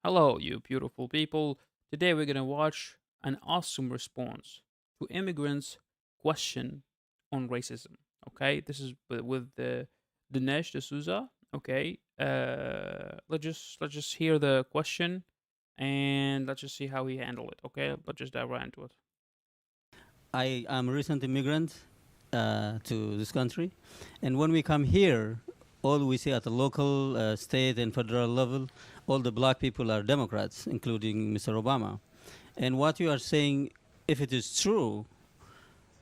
Hello, you beautiful people. Today we're gonna watch an awesome response to immigrants' question on racism. Okay, this is with the Dinesh D'Souza. Okay, let's just hear the question and let's just see how he handled it. Okay, let's just dive right into it. I am a recent immigrant to this country, and when we come here, all we see at the local, state, and federal level, all the black people are Democrats, including Mr. Obama. And what you are saying, if it is true,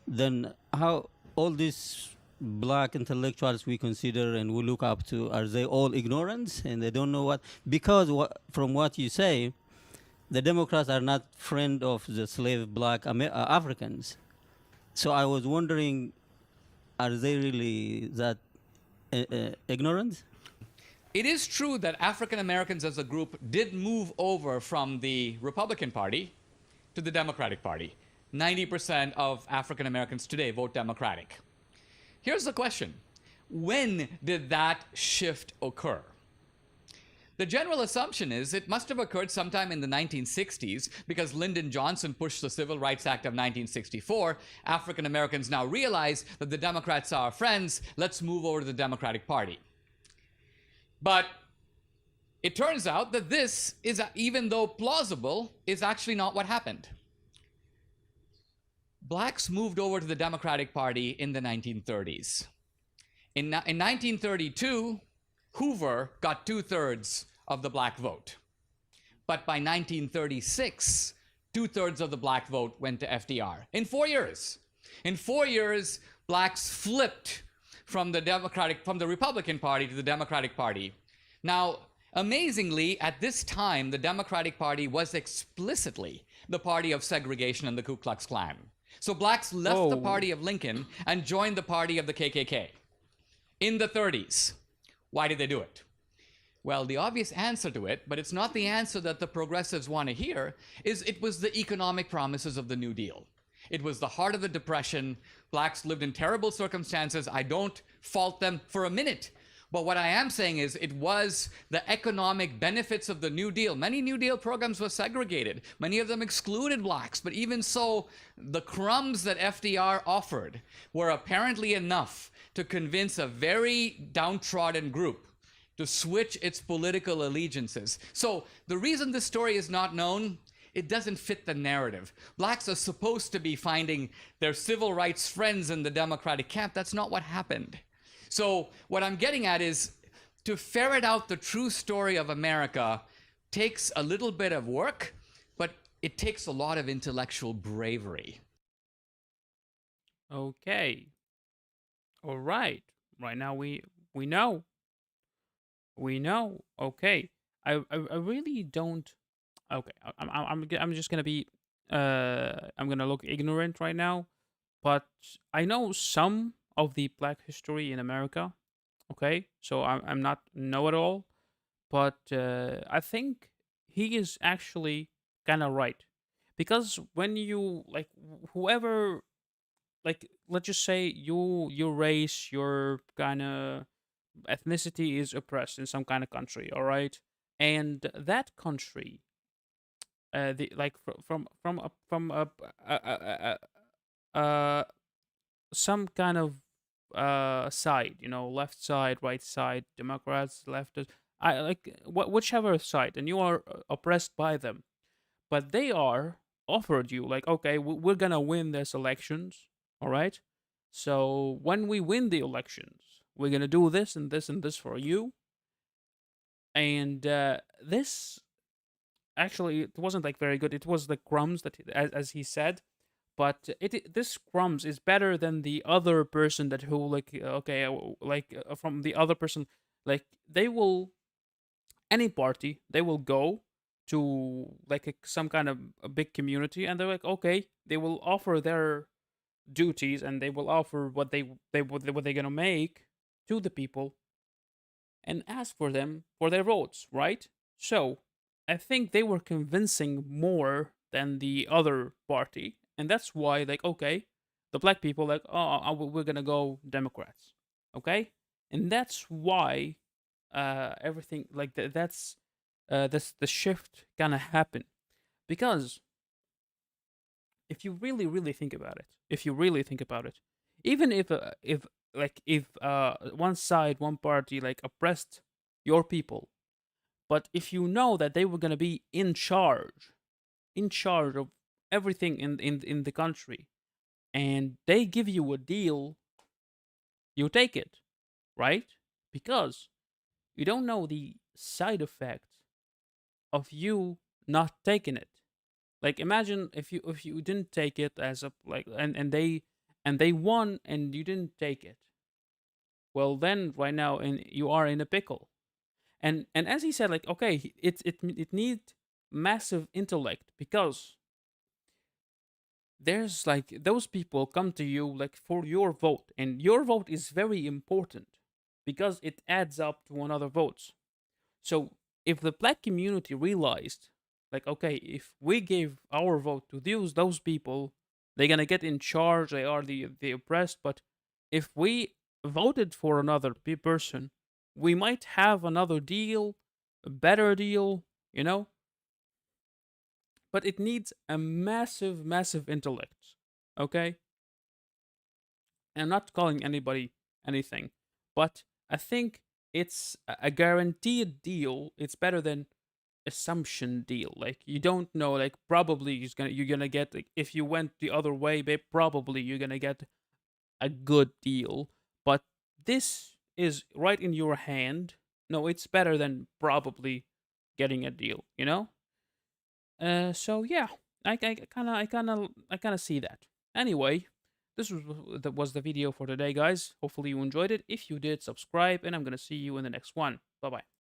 then how all these black intellectuals we consider and we look up to, are they all ignorant and they don't know what? Because from what you say, the Democrats are not friend of the slave black Africans. So I was wondering, are they really that ignorant? It is true that African Americans as a group did move over from the Republican Party to the Democratic Party. 90% of African Americans today vote Democratic. Here's the question: when did that shift occur? The general assumption is it must have occurred sometime in the 1960s because Lyndon Johnson pushed the Civil Rights Act of 1964. African Americans now realize that the Democrats are our friends. Let's move over to the Democratic Party. But it turns out that this is, even though plausible, is actually not what happened. Blacks moved over to the Democratic Party in the 1930s. In 1932, Hoover got 2/3 of the black vote. But by 1936, 2/3 of the black vote went to FDR. In 4 years. In 4 years, blacks flipped from the Republican Party to the Democratic Party. Now, amazingly, at this time, the Democratic Party was explicitly the party of segregation and the Ku Klux Klan. So blacks left the Whoa. party of Lincoln and joined the party of the KKK in the 30s. Why did they do it? Well, the obvious answer to it, but it's not the answer that the progressives want to hear, is it was the economic promises of the New Deal. It was the heart of the Depression. Blacks lived in terrible circumstances. I don't fault them for a minute. But what I am saying is it was the economic benefits of the New Deal. Many New Deal programs were segregated. Many of them excluded blacks. But even so, the crumbs that FDR offered were apparently enough to convince a very downtrodden group to switch its political allegiances. So the reason this story is not known, it doesn't fit the narrative. Blacks are supposed to be finding their civil rights friends in the Democratic camp. That's not what happened. So what I'm getting at is to ferret out the true story of America takes a little bit of work, but it takes a lot of intellectual bravery. Okay. All right. Right now we know. We know. Okay. I really don't. Okay. I'm just gonna be. I'm gonna look ignorant right now, but I know some of the Black history in America. Okay, so I'm not know it all, but I think he is actually kind of right because when you like whoever like let's just say your race your kind of ethnicity is oppressed in some kind of country, all right, and that country the like uh some kind of side, left side, right side, Democrats, leftists, I like whichever side, and you are oppressed by them, but they are offered you like, okay, we're gonna win these elections, all right, so when we win the elections we're gonna do this and this and this for you, and this actually it wasn't like very good. It was the crumbs that as he said, but this crumbs is better than the other person that who like okay like from the other person, like they will, any party they will go to like some kind of a big community and they're like, okay, they will offer their duties and they will offer what they're gonna make to the people and ask for them for their votes, right? So I think they were convincing more than the other party, and that's why, like, okay, the black people like, oh, we're gonna go Democrats, okay, and that's why everything like that's the shift gonna happen. Because if you really think about it, even if one side, one party like oppressed your people, but if you know that they were gonna be in charge of everything in the country, and they give you a deal, you take it, right? Because you don't know the side effects of you not taking it. Like imagine if you didn't take it as a like and they won and you didn't take it. Well then right now and you are in a pickle. And as he said, like okay, it needs massive intellect because there's like those people come to you like for your vote, and your vote is very important because it adds up to another votes. So if the black community realized, like, okay, if we give our vote to those people, they're gonna get in charge. They are the oppressed. But if we voted for another person, we might have another deal, a better deal, you know. But it needs a massive intellect. Okay, and I'm not calling anybody anything, but I think it's a guaranteed deal. It's better than assumption deal. Like you don't know. Like probably you're gonna get like, if you went the other way, probably you're gonna get a good deal. But this is right in your hand. No, it's better than probably getting a deal. You know. So yeah, I kind of see that. Anyway, this was the video for today, guys. Hopefully you enjoyed it. If you did, subscribe, and I'm gonna see you in the next one. Bye bye.